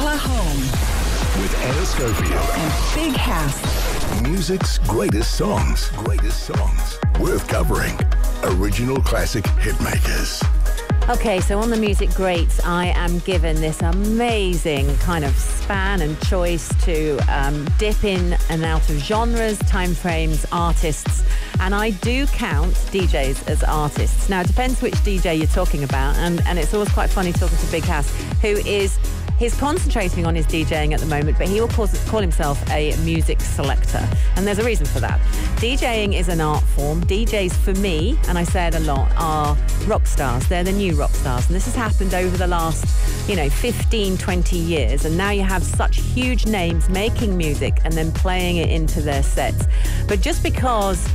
Yalla Home with Ana Schofield and Big House. Music's greatest songs. Worth covering. Original classic hitmakers. Okay, so on the music greats, I am given this amazing kind of span and choice to dip in and out of genres, time frames, artists, and I do count DJs as artists. Now, it depends which DJ you're talking about, and it's always quite funny talking to Big House, he's concentrating on his DJing at the moment, but he will call himself a music selector. And there's a reason for that. DJing is an art form. DJs, for me, and I say it a lot, are rock stars. They're the new rock stars. And this has happened over the last, 15, 20 years. And now you have such huge names making music and then playing it into their sets. But just because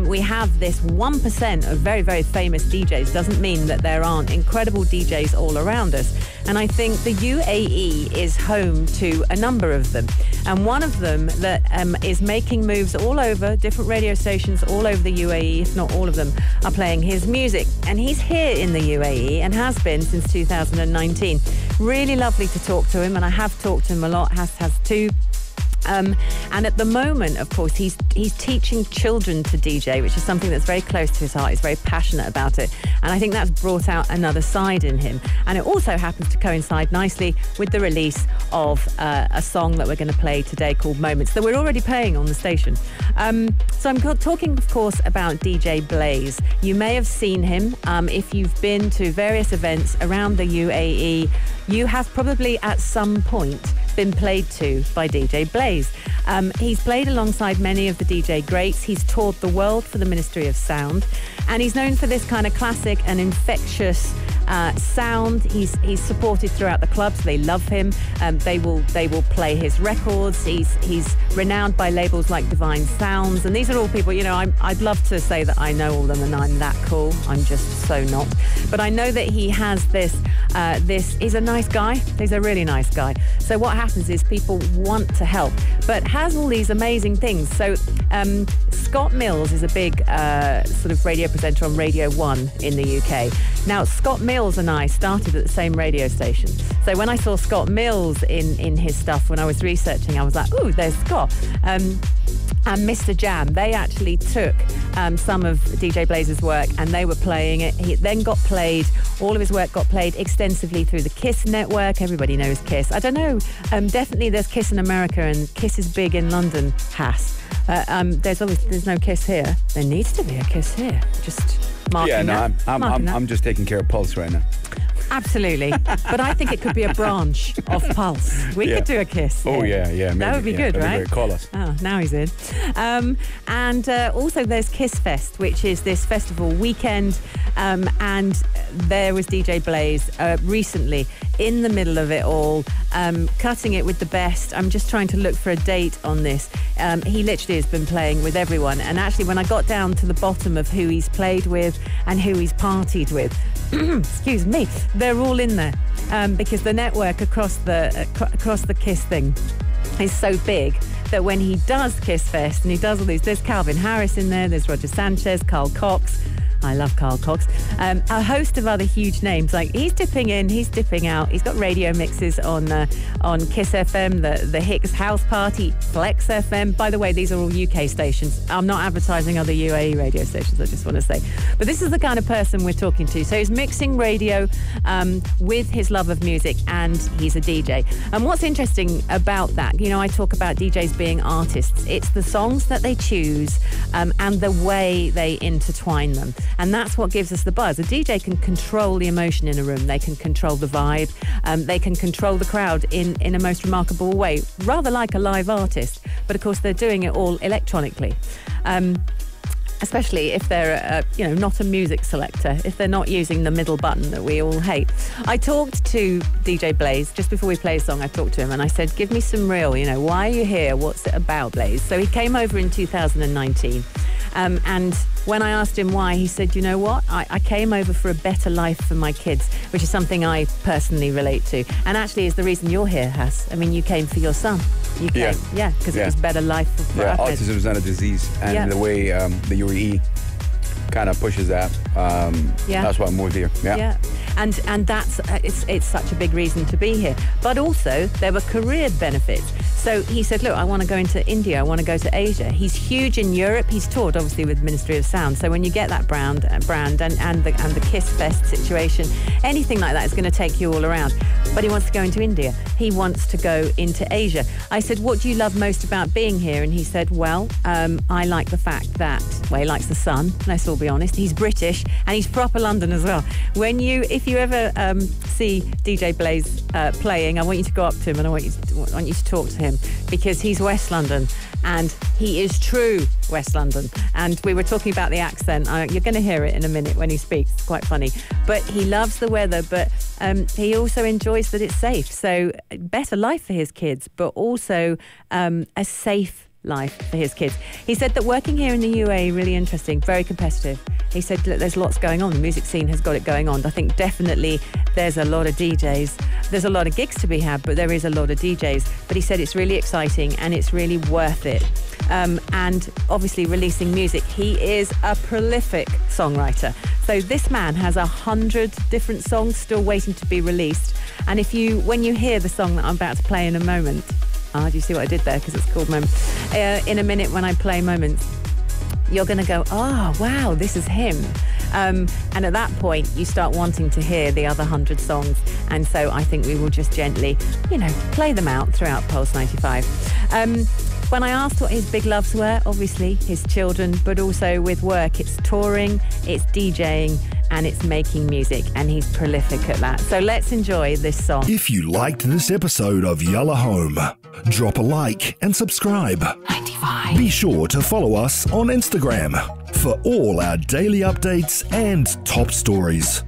we have this 1% of very, very famous DJs doesn't mean that there aren't incredible DJs all around us. And I think the UAE is home to a number of them. And one of them that is making moves all over, different radio stations all over the UAE, if not all of them, are playing his music. And he's here in the UAE and has been since 2019. Really lovely to talk to him, and I have talked to him a lot, has too. And at the moment, of course, he's teaching children to DJ, which is something that's very close to his heart. He's very passionate about it. And I think that's brought out another side in him. And it also happens to coincide nicely with the release of a song that we're going to play today called Moments, that we're already playing on the station. So I'm talking, of course, about DJ Blaise. You may have seen him if you've been to various events around the UAE. You have probably at some point been played to by DJ Blaise. He's played alongside many of the DJ greats. He's toured the world for the Ministry of Sound, and he's known for this kind of classic and infectious sound. He's supported throughout the clubs. They love him. They will play his records. He's renowned by labels like Divine Sounds, and these are all people, I'd love to say that I know all of them and I'm that cool. I'm just so not. But I know that he has this he's a nice guy. He's a really nice guy. So what happens is people want to help, but has all these amazing things. So Scott Mills is a big sort of radio presenter on Radio 1 in the UK. Now, Scott Mills and I started at the same radio station. So when I saw Scott Mills in his stuff when I was researching, I was like, ooh, there's Scott. And Mr. Jam, they actually took some of DJ Blaise's work and they were playing it. He then got played, all of his work got played extensively through the KISS network. Everybody knows KISS. I don't know, definitely there's KISS in America and KISS is big in London, Hass. There's no KISS here. There needs to be a KISS here. Just marking that. I'm just taking care of Pulse right now. Absolutely. But I think it could be a branch of Pulse. We could do a KISS. Oh, yeah. Maybe. That would be good, right? Call us. Oh, now he's in. And also there's Kiss Fest, which is this festival weekend. And there was DJ Blaise recently in the middle of it all, cutting it with the best. I'm just trying to look for a date on this. He literally has been playing with everyone. And actually, when I got down to the bottom of who he's played with and who he's partied with, excuse me, they're all in there because the network across the KISS thing is so big that when he does Kiss Fest and he does all these, there's Calvin Harris in there, there's Roger Sanchez, Carl Cox. I love Carl Cox. A host of other huge names. Like he's dipping in, he's dipping out. He's got radio mixes on Kiss FM, the Hicks House Party, Flex FM. By the way, these are all UK stations. I'm not advertising other UAE radio stations, I just want to say. But this is the kind of person we're talking to. So he's mixing radio with his love of music, and he's a DJ. And what's interesting about that, I talk about DJs being artists. It's the songs that they choose and the way they intertwine them. And that's what gives us the buzz. A DJ can control the emotion in a room. They can control the vibe. They can control the crowd in a most remarkable way, rather like a live artist. But of course, they're doing it all electronically. Especially if they're, not a music selector, if they're not using the middle button that we all hate. I talked to DJ Blaise just before we play a song. I talked to him and I said, give me some real, why are you here? What's it about, Blaise? So he came over in 2019. And when I asked him why, he said, you know what? I came over for a better life for my kids, which is something I personally relate to. And actually is the reason you're here, Hass. I mean, you came for your son. You came, because it was better life for Ahmed. Autism is not a disease. And the way the UAE kind of pushes that. That's why I moved here. And that's it's such a big reason to be here. But also there were career benefits. So he said, look, I want to go into India, I want to go to Asia. He's huge in Europe. He's toured obviously with Ministry of Sound. So when you get that brand and the Kiss Fest situation, anything like that is going to take you all around. But he wants to go into India. He wants to go into Asia. I said, what do you love most about being here? And he said, well, I like the fact that, well, he likes the sun. Let's all be honest. He's British and he's proper London as well. If you ever see DJ Blaise playing, I want you to go up to him and I want you to talk to him, because he's West London and he is true West London. And we were talking about the accent. You're going to hear it in a minute when he speaks. It's quite funny. But he loves the weather, but he also enjoys that it's safe. So better life for his kids, but also a safe life for his kids. He said that working here in the UAE, really interesting, very competitive. He said, look, there's lots going on. The music scene has got it going on. I think definitely there's a lot of DJs. There's a lot of gigs to be had, but there is a lot of DJs. But he said it's really exciting and it's really worth it. And obviously releasing music. He is a prolific songwriter. So this man has 100 different songs still waiting to be released. And when you hear the song that I'm about to play in a moment, do you see what I did there? Because it's called Moments. In a minute when I play Moments, you're going to go, oh, wow, this is him. And at that point, you start wanting to hear the other 100 songs. And so I think we will just gently, play them out throughout Pulse 95. When I asked what his big loves were, obviously his children, but also with work, it's touring, it's DJing, and it's making music, and he's prolific at that. So let's enjoy this song. If you liked this episode of Yalla Home, drop a like and subscribe. 95. Be sure to follow us on Instagram for all our daily updates and top stories.